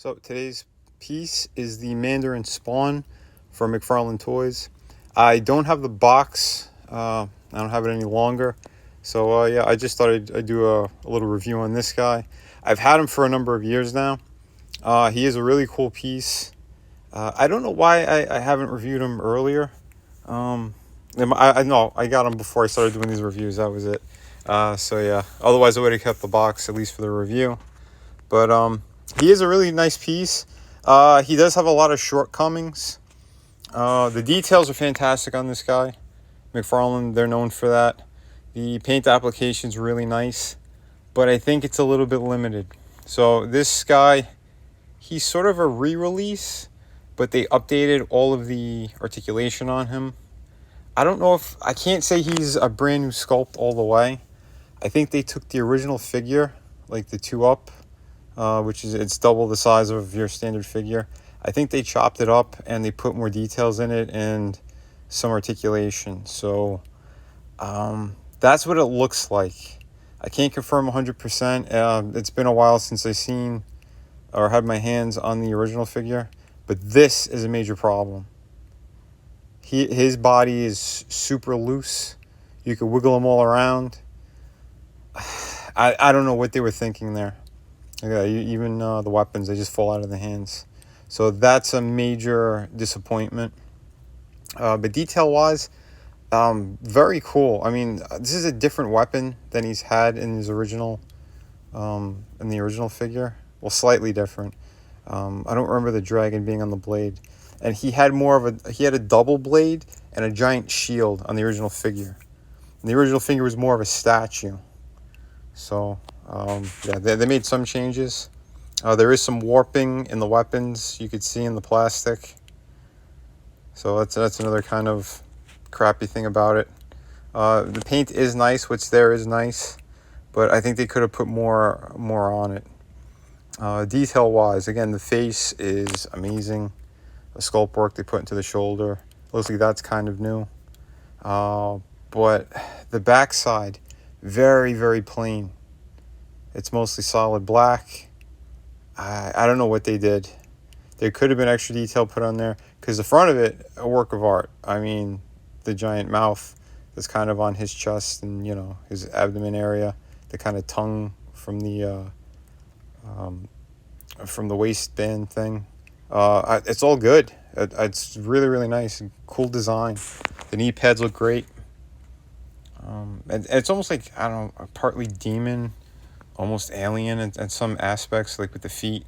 So today's piece is the Mandarin Spawn from McFarlane Toys. I don't have the box. I don't have it any longer. So yeah, I just thought I'd do a little review on this guy. I've had him for a number of years now. He is a really cool piece. I don't know why I haven't reviewed him earlier. I know I got him before I started doing these reviews. That was it. So yeah, otherwise I would have kept the box at least for the review. But he is a really nice piece. He does have a lot of shortcomings. The details are fantastic on this guy. McFarlane, they're known for that. The paint application's really nice, but I think it's a little bit limited. So this guy, he's sort of a re-release, but they updated all of the articulation on him. I don't know if, I can't say he's a brand new sculpt all the way. I think they took the original figure, like the 2-up, which is, it's double the size of your standard figure. I think they chopped it up and they put more details in it and some articulation. So that's what it looks like. I can't confirm 100%. It's been a while since I've seen or had my hands on the original figure, but this is a major problem. His body is super loose. You could wiggle him all around. I don't know what they were thinking there. Even the weapons, they just fall out of the hands. So that's a major disappointment. But detail-wise, very cool. I mean, this is a different weapon than he's had in his original, in the original figure. Well, slightly different. I don't remember the dragon being on the blade. And he had he had a double blade and a giant shield on the original figure. And the original figure was more of a statue. So, yeah, they made some changes. There is some warping in the weapons you could see in the plastic. So that's another kind of crappy thing about it. The paint is nice, what's there is nice, but I think they could have put more on it. Detail-wise, again, the face is amazing. The sculpt work they put into the shoulder, looks like that's kind of new. But the backside, very, very plain. It's mostly solid black. I don't know what they did. There could have been extra detail put on there, because the front of it, a work of art. I mean, the giant mouth that's kind of on his chest and, you know, his abdomen area, the kind of tongue from the waistband thing. It's all good. It's really, really nice. Cool design. The knee pads look great. And it's almost like, I don't know, partly demon, almost alien in some aspects, like with the feet.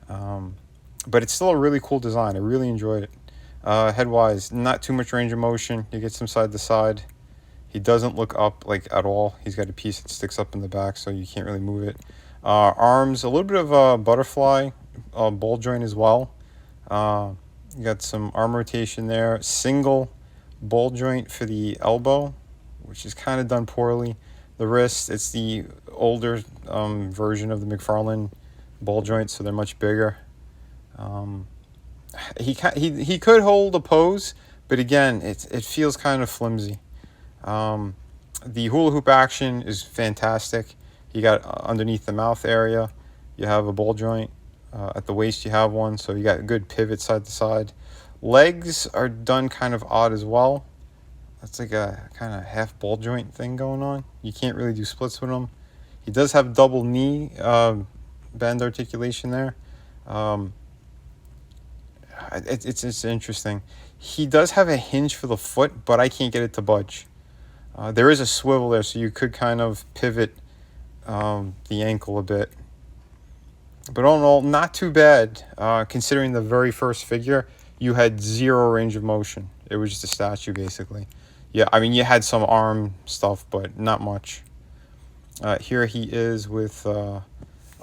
But it's still a really cool design. I really enjoyed it. Head-wise, not too much range of motion. You get some side to side. He doesn't look up like at all. He's got a piece that sticks up in the back, so you can't really move it. Arms, a little bit of a butterfly ball joint as well. You got some arm rotation there. Single ball joint for the elbow, which is kind of done poorly. The wrist, it's the older version of the McFarlane ball joints, so they're much bigger. He could hold a pose, but again, it feels kind of flimsy. The hula hoop action is fantastic. You got underneath the mouth area, you have a ball joint. At the waist, you have one, so you got a good pivot side to side. Legs are done kind of odd as well. That's like a kind of half ball joint thing going on. You can't really do splits with him. He does have double knee bend articulation there. It's interesting. He does have a hinge for the foot, but I can't get it to budge. There is a swivel there, so you could kind of pivot the ankle a bit. But all in all, not too bad. Considering the very first figure, you had zero range of motion. It was just a statue, basically. Yeah, I mean, you had some arm stuff, but not much. Here he is with a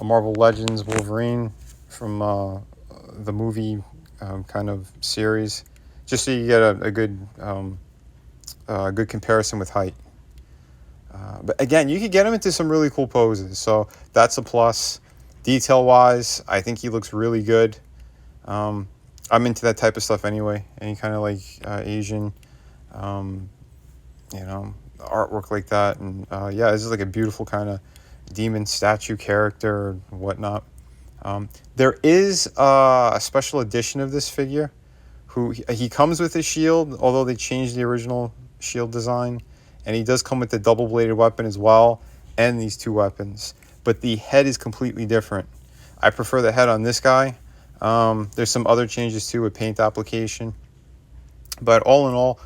Marvel Legends Wolverine from the movie kind of series, just so you get a good comparison with height. But again, you could get him into some really cool poses, so that's a plus. Detail-wise, I think he looks really good. I'm into that type of stuff anyway. Any kind of like Asian, artwork like that. And yeah, this is like a beautiful kind of demon statue character or whatnot. There is a special edition of this figure. He comes with a shield, although they changed the original shield design, and he does come with the double-bladed weapon as well, and these two weapons. But the head is completely different. I prefer the head on this guy. There's some other changes too with paint application, but all in all,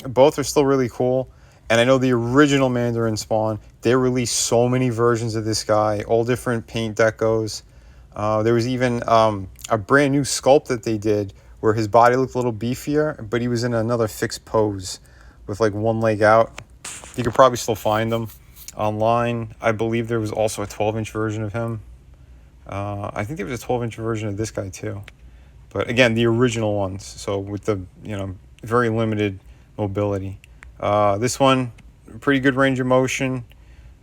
both are still really cool. And I know the original Mandarin Spawn, they released so many versions of this guy, all different paint decos. There was even a brand new sculpt that they did where his body looked a little beefier, but he was in another fixed pose with like one leg out. You could probably still find them online. I believe there was also a 12-inch version of him. I think there was a 12-inch version of this guy too. But again, the original ones. So with the, very limited mobility. This one, pretty good range of motion.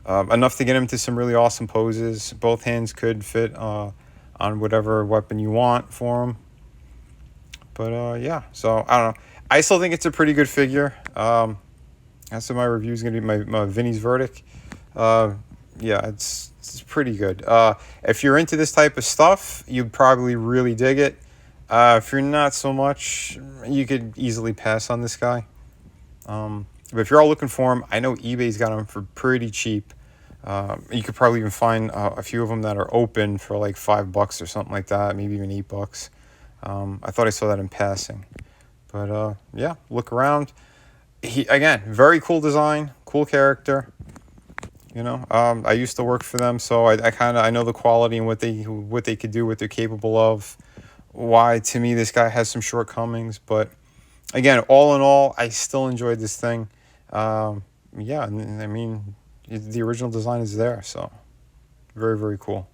Enough to get him to some really awesome poses. Both hands could fit on whatever weapon you want for him. But yeah, so I don't know. I still think it's a pretty good figure. That's what my review is going to be, my Vinny's verdict. Yeah, it's pretty good. If you're into this type of stuff, you'd probably really dig it. If you're not so much, you could easily pass on this guy. But if you're all looking for him, I know eBay's got them for pretty cheap. You could probably even find a few of them that are open for like $5 or something like that, maybe even $8. I thought I saw that in passing. But yeah, look around. Again, very cool design, cool character. I used to work for them, so I know the quality and what they could do, what they're capable of. Why, to me, this guy has some shortcomings, but again, all in all, I still enjoyed this thing. Yeah, I mean, the original design is there, so very, very cool.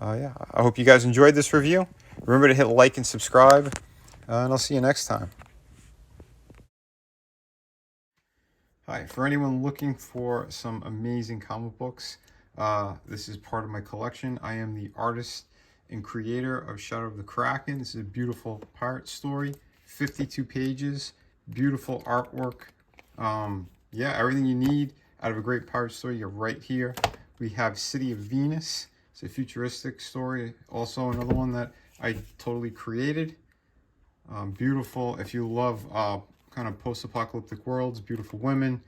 Yeah, I hope you guys enjoyed this review. Remember to hit like and subscribe, and I'll see you next time. Hi, for anyone looking for some amazing comic books, this is part of my collection. I am the artist and creator of Shadow of the Kraken. This is a beautiful pirate story, 52 pages, beautiful artwork. Yeah, everything you need out of a great pirate story, you're right here. We have City of Venus. It's a futuristic story, also another one that I totally created. Beautiful, if you love kind of post-apocalyptic worlds, beautiful women,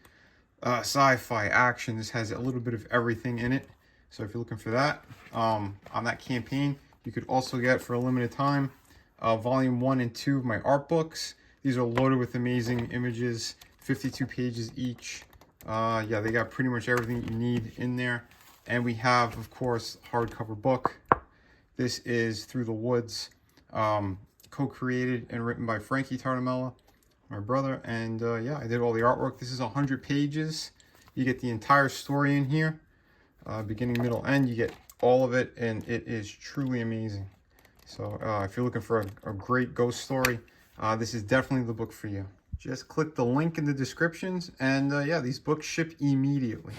sci-fi, action. This has a little bit of everything in it. So if you're looking for that, on that campaign, you could also get, for a limited time, volume 1 and 2 of my art books. These are loaded with amazing images, 52 pages each. Yeah, they got pretty much everything you need in there. And we have, of course, hardcover book. This is Through the Woods, co-created and written by Frankie Tartamella, my brother. And yeah, I did all the artwork. This is 100 pages. You get the entire story in here, beginning, middle, end. You get all of it, and it is truly amazing. So if you're looking for a great ghost story, this is definitely the book for you. Just click the link in the descriptions, and yeah, these books ship immediately.